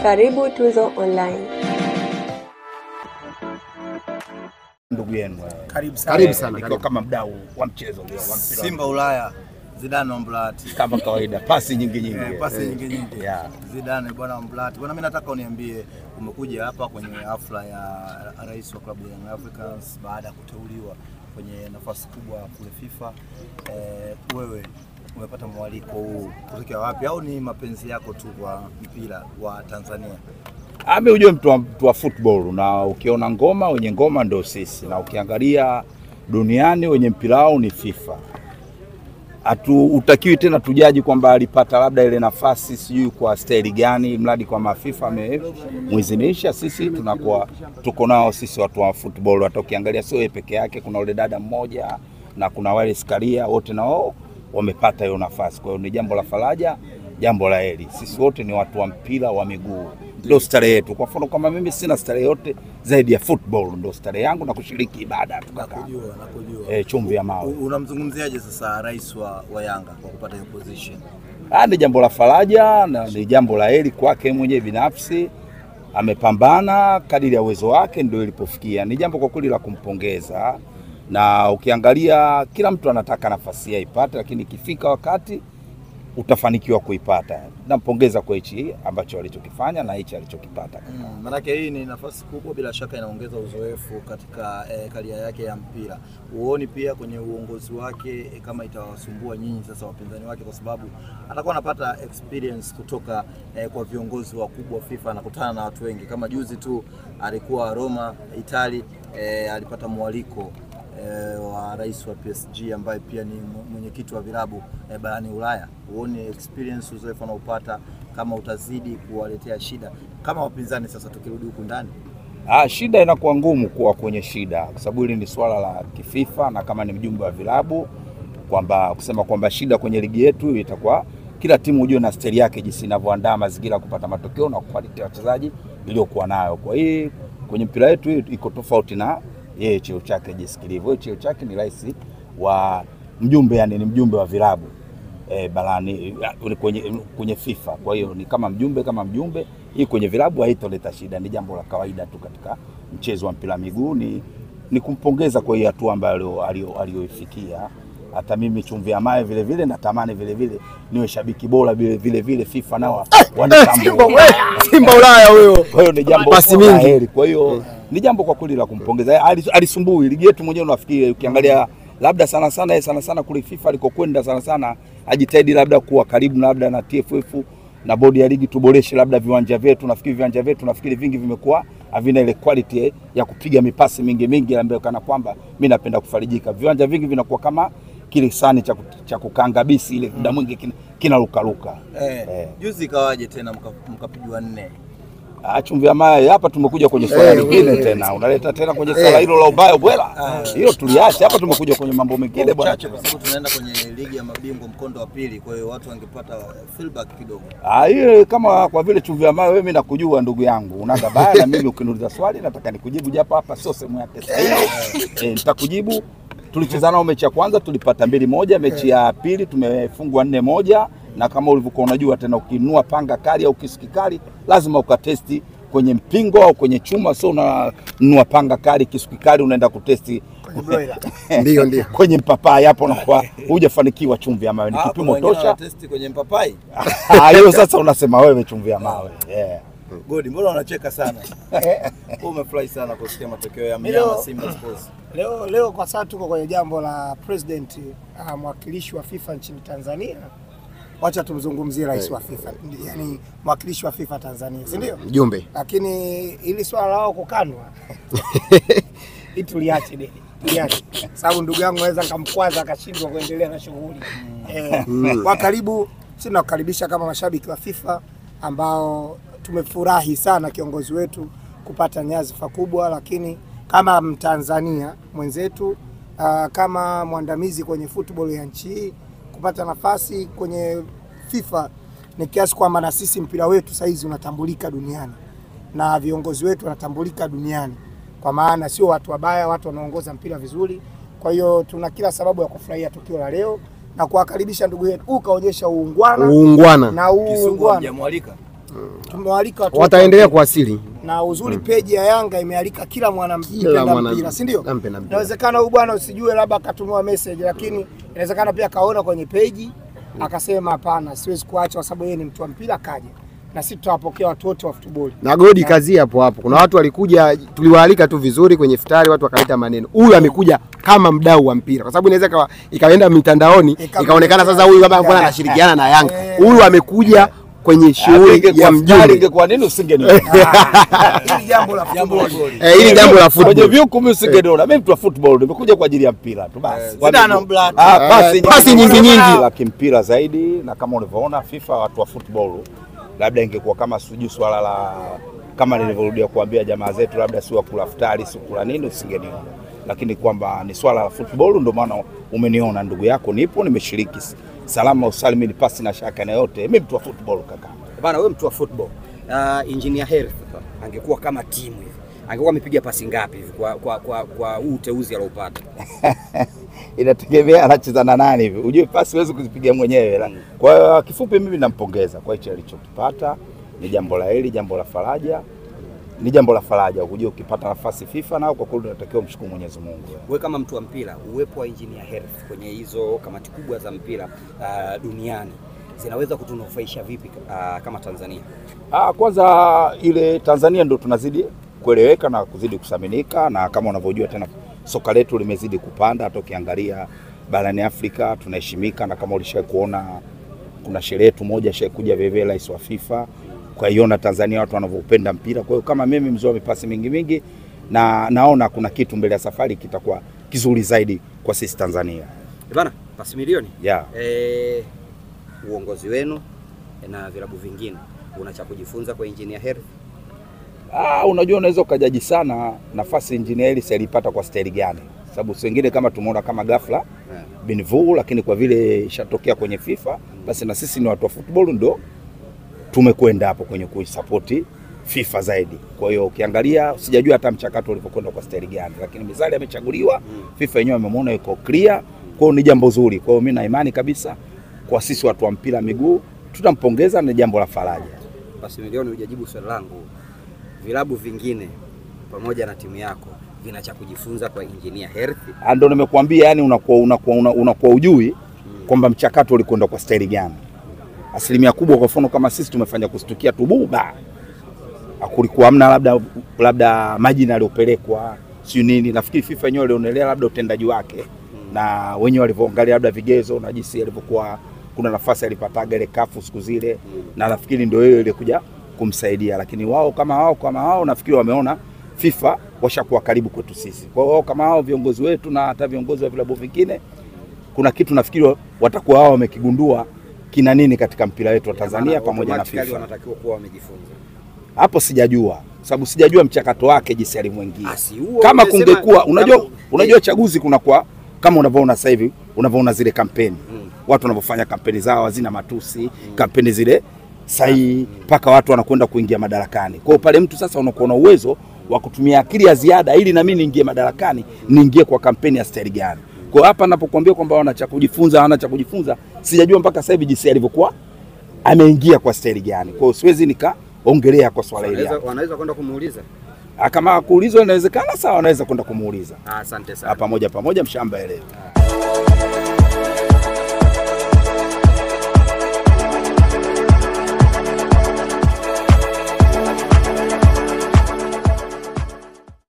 Karibu Tuzo Online. Ndugu yenu. Karibu sana. Niko kama mdau wa mchezo leo wa mpira. Simba Ulaya, Zidane Mblati. Kama kawaida, pasi nyingi. Pasi nyingi. Yeah. Zidane bwana Mblati. Bwana, mimi nataka uniambie, umekuja hapa kwenye hafla ya rais wa klabu ya Young Africans baada ya kuteuliwa kwenye nafasi kubwa kule FIFA. Wewe umepata mwaliko huu kutoka wapi, au ni mapenzi yako tu kwa mpira wa Tanzania? Mimi ujue mtu wa football, na ukiona ngoma, wenye ngoma ndio sisi, na ukiangalia duniani wenye mpira wao ni FIFA. Utakiwi tena tujaji kwamba alipata labda ile nafasi sijui kwa staili gani, mradi kwa mafifa amemuizinisha. Sisi tunakuwa tuko nao sisi watu wa football. Hata ukiangalia sio yeye peke yake, kuna ule dada mmoja na kuna wale Skaria, wote nao wamepata hiyo nafasi. Kwa hiyo ni jambo la faraja, jambo la heri. Sisi wote ni watu wa mpira wa miguu, ndio starehe yetu. Kwa mfano kama mimi sina starehe yote zaidi ya football, ndio starehe yangu, na kushiriki ibada tukakaa. Nakujua. Chumvi ya mawe. Unamzungumziaje sasa rais wa Yanga kwa kupata hiyo position? Ni jambo la faraja na ni jambo la heri kwake mwenyewe binafsi. Amepambana kadiri ya uwezo wake ndio ilipofikia. Ni jambo kwa kweli la kumpongeza, na ukiangalia kila mtu anataka nafasi ya ipate, lakini ikifika wakati utafanikiwa kuipata. Nampongeza kwa hichi ambacho alichokifanya na hichi alichokipata. Maana hii ni nafasi kubwa, bila shaka inaongeza uzoefu katika karia yake ya mpira. Uoni pia kwenye uongozi wake kama itawasumbua nyinyi sasa wapinzani wake, kwa sababu atakuwa anapata experience kutoka kwa viongozi wakubwa FIFA, anakutana na watu wengi. Kama juzi tu alikuwa Roma, Italy, alipata mwaliko wa rais wa PSG ambaye pia ni mwenyekiti wa vilabu barani Ulaya. Uone experience, uzoefu anaopata kama utazidi kuwaletea shida kama wapinzani sasa tukirudi huku ndani? Shida inakuwa ngumu kuwa kwenye shida, kwa sababu hili ni swala la kififa, na kama ni mjumbe wa vilabu kwamba kusema kwamba shida kwenye ligi yetu itakuwa kila timu ujue na style yake jinsi inavyoandaa mazingira kupata matokeo na kufuatilia wachezaji iliyokuwa nayo. Kwa hiyo kwenye mpira wetu iko tofauti na yeye cheo chake jisikilivu. Yeye cheo chake ni rais wa mjumbe, yani ni mjumbe wa vilabu barani kwenye FIFA. Kwa hiyo ni kama mjumbe, hii kwenye vilabu haitoleta shida, ni jambo la kawaida tu katika mchezo wa mpira miguu. Ni kumpongeza kwa hiyo hatua ambayo aliyoifikia. Hata mimi chumvi ya mawe vile natamani vile niwe shabiki bora vile FIFA nao wanatambua. Simba Ulaya huyo. Kwa hiyo ni jambo la heri. Kwa hiyo ni jambo kwa kweli la kumpongeza. Alisumbui ligi yetu mwenyewe, unafikiri ukiangalia labda sana kule FIFA alikokwenda sana ajitahidi labda kuwa karibu labda na TFF na bodi ya ligi, tuboreshe labda viwanja vyetu. Nafikiri vingi vimekuwa havina ile quality ya kupiga mipasi mingi ambayo kana kwamba mimi napenda kufarijika. Viwanja vingi vinakuwa kama kile sani cha kukanga bisi ile muda mwingi kinaruka. Juzi kawaje tena mkapigwa 4? Chumvi ya mawe hapa tumekuja kwenye swala lingine tena. Unaleta tena kwenye swala hilo la ubaya bwela. Hilo tuliache. Hapa tumekuja kwenye mambo mengine bwana. Kwa sababu tunaenda kwenye ligi ya mabingwa mkondo wa pili, kwa hiyo watu wangepata feedback kidogo. Hiyo kama kwa vile chumvi ya mawe, wewe mimi nakujua ndugu yangu. Unaga baya na mimi ukiniuliza swali nataka nikujibu japo hapa sio sehemu yake sasa. Nitakujibu. Tulicheza nao mechi ya kwanza tulipata 2-1, mechi ya pili tumefungwa 4-1, na kama ulivyokuwa unajua tena ukinunua panga kali au kisiki kali lazima ukatesti kwenye mpingo au kwenye chuma. So unanunua panga kali, kisiki kali unaenda kutesti ndio kwenye mpapai, hapo nakuwa hujafanikiwa. Chumvi ya mawe ni kipimo tosha. Testi kwenye mpapai. Hiyo sasa unasema wewe chumvi ya mawe. Godi, mbona unacheka sana? Umefurahi sana kusikia matokeo ya mnyama Simba Sports. Leo kwa sasa tuko kwenye jambo la president, mwakilishi wa FIFA nchini Tanzania. Wacha tumzungumzie rais wa FIFA, yani mwakilishi wa FIFA Tanzania, si ndio? Mjumbe. Lakini ili swala lao kukandwa tuliache deni. Sababu ndugu yangu anaweza kumkwaza akashindwa kuendelea na shughuli. Kwa karibu sina kukaribisha kama mashabiki wa FIFA ambao tumefurahi sana kiongozi wetu kupata nyadhifa kubwa, lakini kama Mtanzania mwenzetu, kama mwandamizi kwenye football ya nchi hii, kupata nafasi kwenye FIFA ni kiasi kwamba na sisi mpira wetu saizi unatambulika duniani na viongozi wetu wanatambulika duniani, kwa maana sio watu wabaya, watu wanaongoza mpira vizuri. Kwa hiyo tuna kila sababu ya kufurahia tukio la leo na kuwakaribisha ndugu yetu, ukaonyesha uungwana na uungwana. Tumewalika watu wataendelea kuwasili, na uzuri peji ya Yanga imealika kila mpira, si ndio? Inawezekana huyu bwana usijue labda akatumwa message, lakini inawezekana pia kaona kwenye peji akasema hapana, siwezi kuacha kwa sababu yeye ni mtu wa mpira, kaja na sisi tutawapokea watu wote wa football. Na Godi kazi hapo. Kuna watu walikuja, tuliwaalika tu vizuri kwenye iftari, watu wakaleta maneno. Huyu amekuja kama mdau wa mpira, kwa sababu inaweza ikaenda mitandaoni ikaonekana sasa huyu kama mbona anashirikiana na Yanga. Huyu amekuja kwenye shughuli ya mjini. Ingekuwa nini usingeniona? Hili jambo la football. Hili jambo la football. Kwenye vyuku mimi usingeniona. Mimi mtu wa football nimekuja kwa ajili ya mpira tu basi. Pasi nyingi la kimpira zaidi, na kama ulivyoona FIFA watu wa football labda ingekuwa kama sijui swala la kama nilivyorudia kuambia jamaa zetu labda si wa kula futari si kula nini usingeniona, lakini kwamba ni swala la football ndio maana umeniona ndugu yako, nipo nimeshiriki salama usalimi, pasi na shaka na yote. Mimi mtu wa football kaka bana. Wewe mtu wa football, Engineer Hersi angekuwa kama timu hivi angekuwa amepiga pasi ngapi hivi kwa huu uteuzi aliopata? Inategemea anacheza na nani hivi. Unajua pasi huwezi kuzipiga mwenyewe. Kwa hiyo kifupi mimi nampongeza kwa hicho alichokipata. Ni jambo la heri, jambo la faraja. Ni jambo la faraja. Unajua ukipata nafasi FIFA nao kwa kweli unatakiwa mshukuru Mwenyezi Mungu. Wewe kama mtu wa mpira, uwepo wa Engineer Hersi kwenye hizo kamati kubwa za mpira duniani zinaweza kutunufaisha vipi kama Tanzania? Kwanza ile Tanzania ndio tunazidi kueleweka na kuzidi kusaminika, na kama unavyojua tena soka letu limezidi kupanda. Hata ukiangalia barani Afrika tunaheshimika, na kama ulishawahi kuona kuna sherehe tu moja shaikuja vile rais wa FIFA kwa iona Tanzania watu wanavyopenda mpira. Kwa hiyo kama mimi mzoa mipasi mingi na naona kuna kitu mbele ya safari kitakuwa kizuri zaidi kwa sisi Tanzania. Bana, pasi milioni. Yeah. Uongozi wenu na vilabu vingine una cha kujifunza kwa Engineer Hersi? Unajua unaweza ukajaji sana nafasi Engineer Hersi alipata kwa staili gani, sababu wengine kama tumeona kama ghafla binvu, lakini kwa vile ishatokea kwenye FIFA basi na sisi ni watu wa football ndio tumekwenda hapo kwenye kuisupport FIFA zaidi. Kwa hiyo ukiangalia sijajua hata mchakato ulipokwenda kwa staili gani, lakini Mizali amechaguliwa, FIFA yenyewe amemwona yuko clear, kwa hiyo ni jambo zuri. Kwa hiyo mimi na imani kabisa kwa sisi watu wa mpira miguu tutampongeza, na jambo la faraja. Basi milioni hujajibu swali langu. Vilabu vingine pamoja na timu yako vina cha kujifunza kwa Engineer Hersi? Ndio nimekuambia, yani unakuwa ujui kwamba mchakato ulikwenda kwa staili gani. Asilimia kubwa kwa mfano kama sisi tumefanya kustukia tububa. Kulikuwa hamna labda majina aliyopelekwa sio nini. Nafikiri FIFA yenyewe ilionelea labda utendaji wake na wenyewe walivyoangalia labda vigezo na jinsi alivyokuwa kuna nafasi alipataga ile kafu siku zile, na nafikiri ndio yeye ile kuja kumsaidia. Lakini wao kama wao nafikiri wameona FIFA washakuwa karibu kwetu sisi. Kwa hiyo kama hao viongozi wetu na hata viongozi wa vilabu vingine kuna kitu nafikiri watakuwa wao wamekigundua kina nini katika mpira wetu wa Tanzania pamoja na FIFA. Wanatakiwa kuwa wamejifunza. Hapo sijajua, sababu sijajua mchakato wake jinsi alimwingia. Kama kungekuwa unajua chaguzi kuna kwa kama unavyoona sasa hivi unavyoona zile kampeni. Watu wanavyofanya kampeni zao hazina matusi, kampeni zile sahihi mpaka watu wanakwenda kuingia madarakani. Kwa hiyo pale mtu sasa unakuwa na uwezo wa kutumia akili ya ziada ili na mimi niingie madarakani, niingie kwa kampeni ya staili gani. Kwa hapa ninapokuambia kwamba wana cha kujifunza, sijajua mpaka sasa hivi jinsi alivyokuwa ameingia kwa staili gani. Kwa hiyo siwezi nikaongelea kwa swala hili. Wanaweza kwenda kumuuliza. Kama kuulizwa inawezekana, sawa, wanaweza kwenda kumuuliza. Asante sana. Pamoja mshamba elewa.